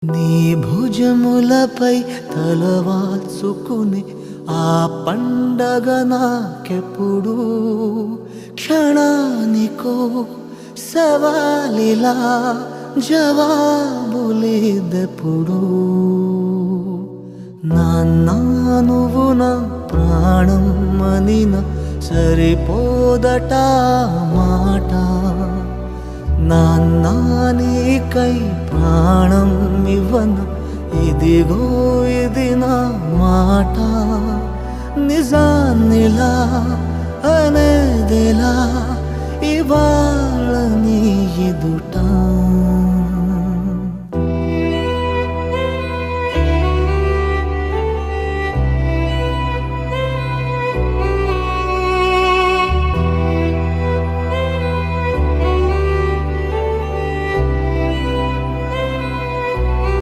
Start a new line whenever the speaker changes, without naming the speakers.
నీ భుజములపై తలవాల్చుకుని ఆ పండగ నాకెప్పుడు క్షణానికో సవాలిలా జవాబులేదెప్పుడు నాన్నా నువ్వు నా ప్రాణం అనిన సరిపోదట మాట నాన్నా నీకై ప్రాణం ఇవ్వన ఇదిగో ఇది నా మాట నిజాన్నిలా అనేదిలా ఇవాళ నీ ఎదుట